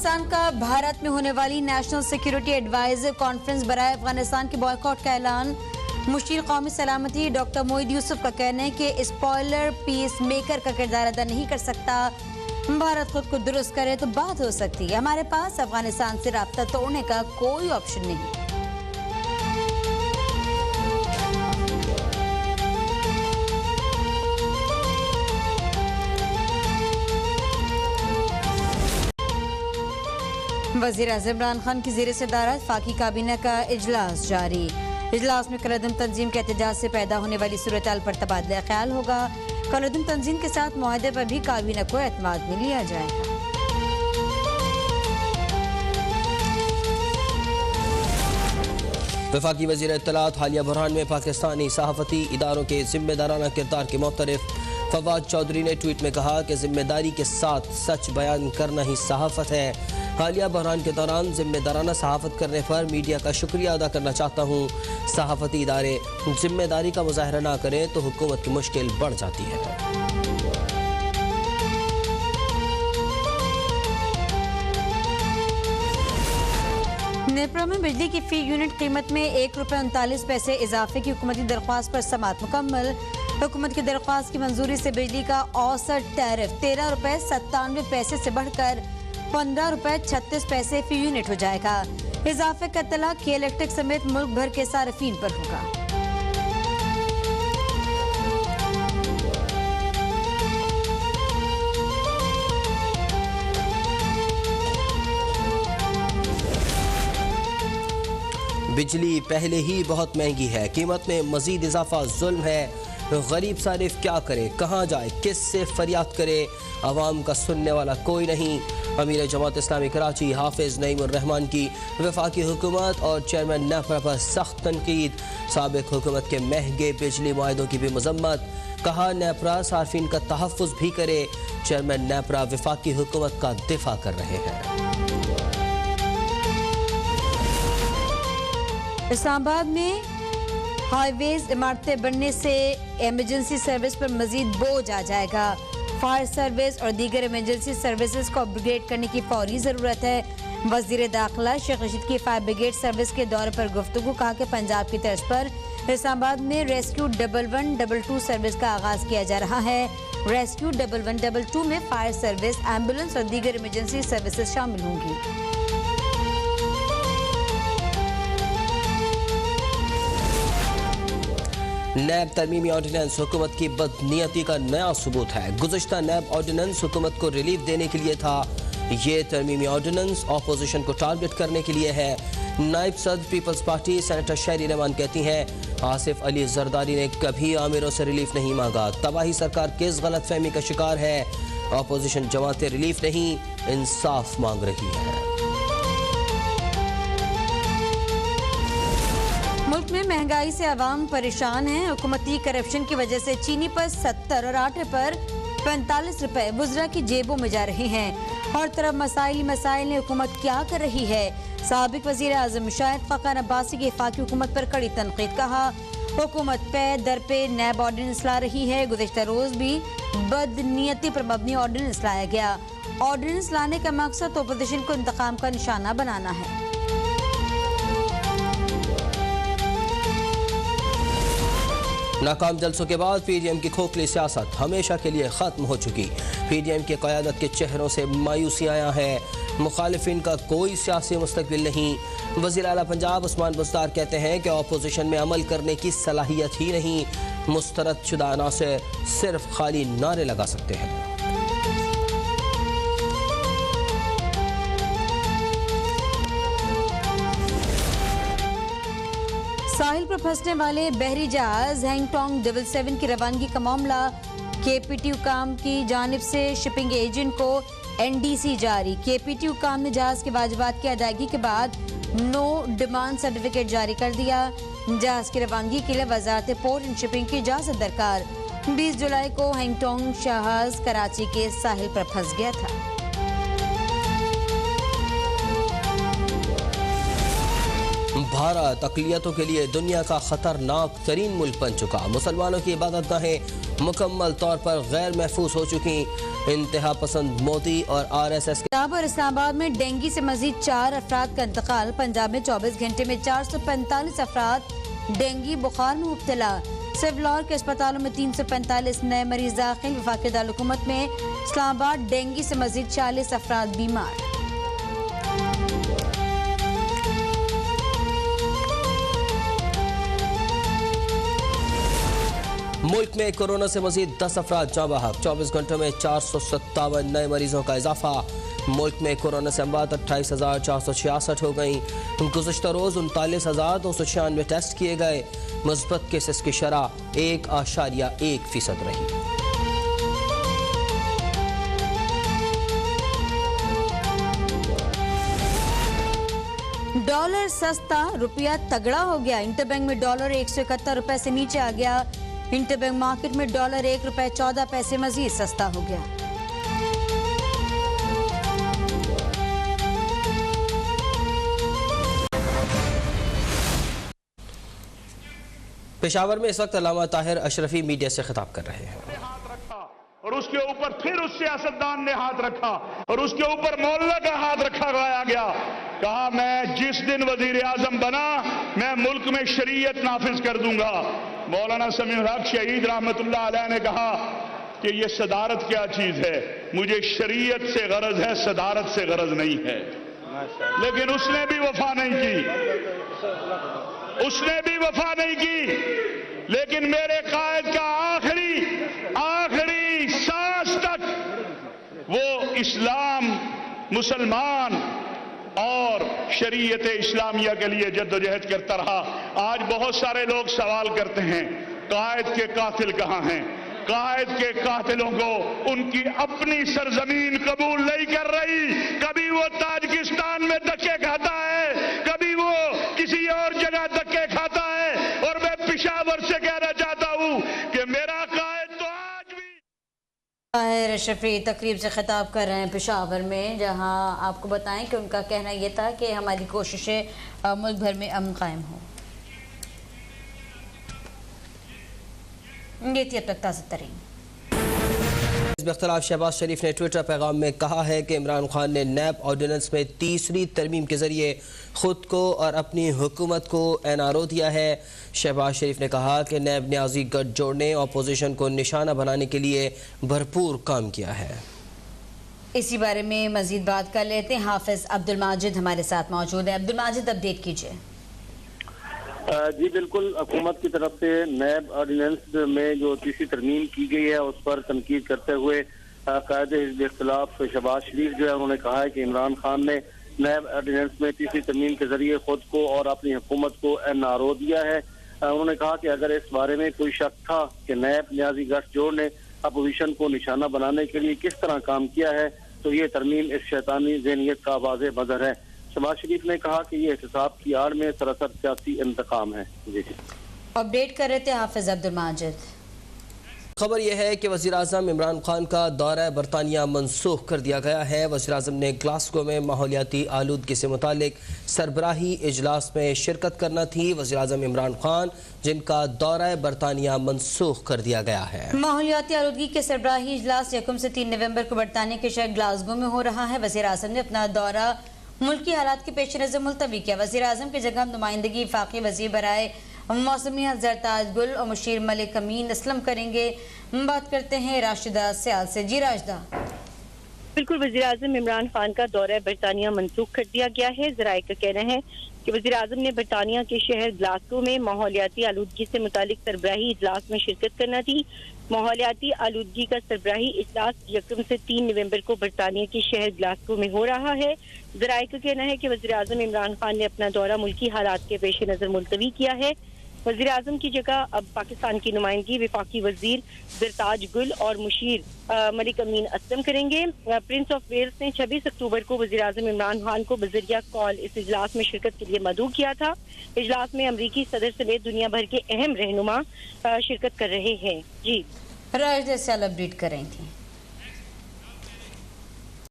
पाकिस्तान का भारत में होने वाली नेशनल सिक्योरिटी एडवाइजर कॉन्फ्रेंस बराए अफगानिस्तान के बॉयकॉट का ऐलान। मुश्किल कौमी सलामती डॉक्टर मोईद यूसुफ का कहना है कि स्पॉइलर पीस मेकर का किरदार अदा नहीं कर सकता। भारत खुद को दुरुस्त करे तो बात हो सकती है। हमारे पास अफगानिस्तान से राब्ता तोड़ने का कोई ऑप्शन नहीं। वज़ीर-ए-आज़म इमरान खान की ज़ेर सदारत फाकी काबीना का इजलास जारी। इजलास में कलअदम तंजीम के एहतजाज से पैदा होने वाली सूरत-ए-हाल पर तबादला ख्याल होगा। कलअदम तंजीम के साथ मुआहदे पर भी काबीना को एतमाद में लिया जाएगा। वफाकी वज़ीर इत्तलात हालिया बुरहान में पाकिस्तानी सहाफ़ती इदारों के जिम्मेदाराना किरदार के मुतरफ फवाद चौधरी ने ट्वीट में कहा कि जिम्मेदारी के साथ सच बयान करना ही सहाफ़त है। हालिया बहरान के दौरान जिम्मेदाराना सहाफ़त करने पर मीडिया का शुक्रिया अदा करना चाहता हूँ। सहाफ़ती इदारे जिम्मेदारी का मुज़ाहरा ना करें तो हुकूमत की मुश्किल बढ़ जाती है। नेपरा में बिजली की फी यूनिट कीमत में ₹1.39 इजाफे की हुकूमती दरख्वास्त पर समाअत मुकम्मल। हुकूमत की दरख्वास्त की मंजूरी से बिजली का औसत टैरिफ ₹13.97 से बढ़कर ₹15.36 फी यूनिट हो जाएगा। इजाफे का इत्तलाक के इलेक्ट्रिक समेत मुल्क भर के सार्फिन पर होगा। बिजली पहले ही बहुत महंगी है, कीमत में मजीद इजाफा जुल्म है। गरीब सारिफ क्या करे, कहाँ जाए, किससे फरियाद करे, अवाम का सुनने वाला कोई नहीं। अमीर जमात इस्लामी कराची हाफिज नईमुर रहमान की वफाकी हुकूमत और चेयरमैन नेपरा पर सख्त तनकीद। साबिक हुकूमत के महंगे बिजली मुआहदों की भी मजम्मत। कहा नेपरा सार्फिन का तहफ़्फ़ुज़ भी करे। चेयरमैन नेपरा वफाकी हुकूमत का दिफा कर रहे हैं। इस्लामाबाद में हाईवेज इमारतें बनने से एमरजेंसी सर्विस पर मजीद बोझ आ जाएगा। फायर सर्विस और दीगर इमरजेंसी सर्विसेज को अपग्रेड करने की फौरी ज़रूरत है। वज़ीर दाखिला शेख रशीद की फायर ब्रिगेड सर्विस के दौरे पर गुफ्तगू। कहा कि पंजाब की तर्ज पर इस्लामाबाद में रेस्क्यू 1122 सर्विस का आगाज़ किया जा रहा है। रेस्क्यू 1122 में फायर सर्विस, एम्बुलेंस और दीगर इमरजेंसी सर्विसेज शामिल होंगी। नैब तरमीमी ऑर्डिनेंस हुकूमत की बदनीयती का नया सबूत है। गुज़श्ता नैब ऑर्डिनेंस हुकूमत को रिलीफ देने के लिए था। ये तरमीमी ऑर्डिनेंस अपोजिशन को टारगेट करने के लिए है। नायब सदर पीपल्स पार्टी सेनेटर शहरी रहमान कहती हैं आसिफ अली जरदारी ने कभी आमिरों से रिलीफ नहीं मांगा। तबाही सरकार किस गलत फहमी का शिकार है। अपोजिशन जमातें रिलीफ नहीं इंसाफ मांग रही है। मुल्क में महंगाई से आवाम परेशान है। हुकूमती करप्शन की वजह से चीनी पर 70 और आटे पर 45 रुपए वुज़रा की जेबों में जा रहे हैं। हर तरफ मसाइल ने हुकूमत क्या कर रही है। साबिक वज़ीर-ए-आज़म शाहिद खाकान अब्बासी की वफाकी हुकूमत पर कड़ी तनकीद। कहा हुकूमत पे दर पे नैब ऑर्डिनेंस ला रही है। गुज़श्ता रोज भी बदनीयती पर मबनी ऑर्डिनेंस लाया गया। ऑर्डिनेंस लाने का मकसद अपोजिशन को इंतकाम का निशाना बनाना है। नाकाम जलसों के बाद पीडीएम की खोखली सियासत हमेशा के लिए खत्म हो चुकी। पीडीएम की क़यादत के चेहरों से मायूसी आया है। मुखालिफिन का कोई सियासी मुस्तकबिल नहीं। वज़ीर आला पंजाब उस्मान बुज़दार कहते हैं कि अपोजिशन में अमल करने की सलाहियत ही नहीं। मुस्तरद शुदा अनासिर सिर्फ खाली नारे लगा सकते हैं। साहिल पर फंसने वाले बहरी जहाज हैंगटोंग 777 की रवानगी का मामला। केपीटी हुकाम की जानिब से शिपिंग एजेंट को एनडीसी जारी। केपीटी हुकाम ने जहाज के वाजिबात की अदायगी के बाद नो डिमांड सर्टिफिकेट जारी कर दिया। जहाज की रवानगी के लिए वजारत पोर्ट एंड शिपिंग की इजाजत दरकार। 20 जुलाई को हैंगटोंग जहाज कराची के साहिल पर फंस गया था। भारत अक़लियतों के लिए दुनिया का खतरनाक तरीन मुल्क बन चुका। मुसलमानों की इबादतगाहें मुकम्मल तौर पर गैर महफूज हो चुकी। इंतहा पसंद मोदी और RSS के पंजाब और इस्लामाबाद में डेंगू से मजीद 4 अफराद का इंतकाल। पंजाब में 24 घंटे में 445 अफराद डेंगू बुखार में मुब्तला। सिविल और के अस्पतालों में 345 नए मरीज दाखिल। वफाकी दारुल-हुकूमत में इस्लामाबाद डेंगू से मजीद 40 अफराद बीमार। मुल्क में कोरोना से मजीद 10 अफराद जाँ बहक। 24 घंटों में 457 नए मरीजों का इजाफा। मुल्क में कोरोना से अमवात 28,466 हो गई। गुज़श्ता रोज़ 39,296 टेस्ट किए गए। मुस्बत केसेस की शरह 1.1% रही। डॉलर सस्ता, रुपया तगड़ा हो गया। इंटरबैंक में डॉलर 171 रुपए से नीचे आ गया। इंटरबैंक मार्केट में डॉलर 1 रुपए 14 पैसे मजीद सस्ता हो गया। पेशावर में इस वक्त अल्लामा ताहिर अशरफी मीडिया से खिताब कर रहे हैं। और उसके ऊपर फिर उस सियासतदान ने हाथ रखा और उसके ऊपर मौला का हाथ रखा गया। कहा मैं जिस दिन वजीर आजम बना मैं मुल्क में शरीयत नाफिज कर दूंगा। मौलाना समीउल हक शहीद रहमतुल्लाह अलैह ने कहा कि ये सदारत क्या चीज है, मुझे शरीयत से गरज है, सदारत से गरज नहीं है। लेकिन उसने भी वफा नहीं की, लेकिन मेरे कायद का आखिरी सांस तक वो इस्लाम, मुसलमान और शरीयत इस्लामिया के लिए जद्दोजहद करता रहा। आज बहुत सारे लोग सवाल करते हैं कायद के कातिल कहां हैं। कायद के कातिलों को उनकी अपनी सरजमीन कबूल नहीं कर रही। कभी वो ताजिकिस्तान में धक्के खाता है, कभी वो किसी और जगह धक्के खाता है। और मैं पेशावर से कहना चाहता हूं कि मेरा कायद तो आज भी ताहिर अशरफी तकरीब से खिताब कर रहे हैं पेशावर में, जहां आपको बताएं कि उनका कहना यह था कि हमारी कोशिशें मुल्क भर में अमन कायम हो। ये थी अब तक ताज़ा तरीन। इख्तिलाफ शहबाज शरीफ ने ट्विटर पैगाम में कहा है कि इमरान खान ने नैब ऑर्डिनेंस में तीसरी तरमीम के जरिए खुद को और अपनी हुकूमत को एनआरओ दिया है। शहबाज शरीफ ने कहा कि नैब न्याजी गठ जोड़ने, अपोजिशन को निशाना बनाने के लिए भरपूर काम किया है। इसी बारे में मजीद बात कर लेते हैं। हाफिज अब्दुल माजिद हमारे साथ मौजूद है। अब्दुल माजिद, अपडेट कीजिए। जी बिल्कुल, हुकूमत की तरफ से नैब ऑर्डिनेंस में जो तीसरी तरमीम की गई है उस पर तनकीद करते हुए कायद हिज़्ब इख्तिलाफ शहबाज शरीफ जो है उन्होंने कहा है कि इमरान खान ने नैब ऑर्डिनेंस में तीसरी तरमीम के जरिए खुद को और अपनी हुकूमत को एनआरओ दिया है। उन्होंने कहा कि अगर इस बारे में कोई शक था कि नैब न्याजी गठ जोड़ ने अपोजिशन को निशाना बनाने के लिए किस तरह काम किया है तो ये तरमीम इस शैतानी ज़हनियत का वाज़ेह मज़हर है। शहबाज शरीफ ने कहा कि ये एहतसाब की आड़ में सरासर सियासी इंतकाम है। जी अपडेट कर रहे थे हाफिज अब्दुल माजिद। खबर यह है कि वज़ीर आज़म इमरान खान का दौरा बरतानिया मनसूख कर दिया गया है। वज़ीर आज़म ने ग्लासगो में माहौलियाती आलूदगी से मुतालिक सरबराही इजलास में शिरकत करना थी। वज़ीर आज़म इमरान खान जिनका दौरा बरतानिया मनसूख कर दिया गया है। माहौलियाती आलूदगी के सरबराही इजलास 1 से 3 नवंबर को बरतानिया के शहर ग्लासगो में हो रहा है। वज़ीर आज़म ने अपना दौरा मुल्की हालात के पेश नज़र मुलतवी किया। वज़ीर आज़म की जगह नुमाइंदगी वफाकी वज़ीर बराए मौसमियात ज़रताज गुल और मुशीर मलिक अमीन असलम करेंगे। बात करते हैं राशिदा सियाल से। जी राशिदा। बिल्कुल, वज़ीर आज़म इमरान खान का दौरा बरतानिया मनसूख कर दिया गया है। ज़राए का कहना है कि वज़ीर आज़म ने बरतानिया के शहर ग्लासगो में माहौलियाती आलूदगी से मुतालिक सरबराही इजलास में शिरकत करना थी। माहौलियाती आलूदगी का सरबराही इजलास 1 से 3 नवंबर को बरतानिया के शहर ग्लासगो में हो रहा है। ज़राए का कहना है कि वज़ीर आज़म इमरान खान ने अपना दौरा मुल्की हालात के पेश नज़र मुलतवी किया है। वज़ीर आज़म की जगह अब पाकिस्तान की नुमाइंदगी वफाकी वज़ीर ज़रताज गुल और मुशीर मलिक अमीन असलम करेंगे। प्रिंस ऑफ वेल्स ने 26 अक्टूबर को वज़ीर आज़म इमरान खान को बज़रिया कॉल इस इजलास में शिरकत के लिए मदऊ किया था। इजलास में अमरीकी सदर समेत दुनिया भर के अहम रहनुमा शिरकत कर रहे हैं। जी राशिदा सियाल अपडेट कर रही थी।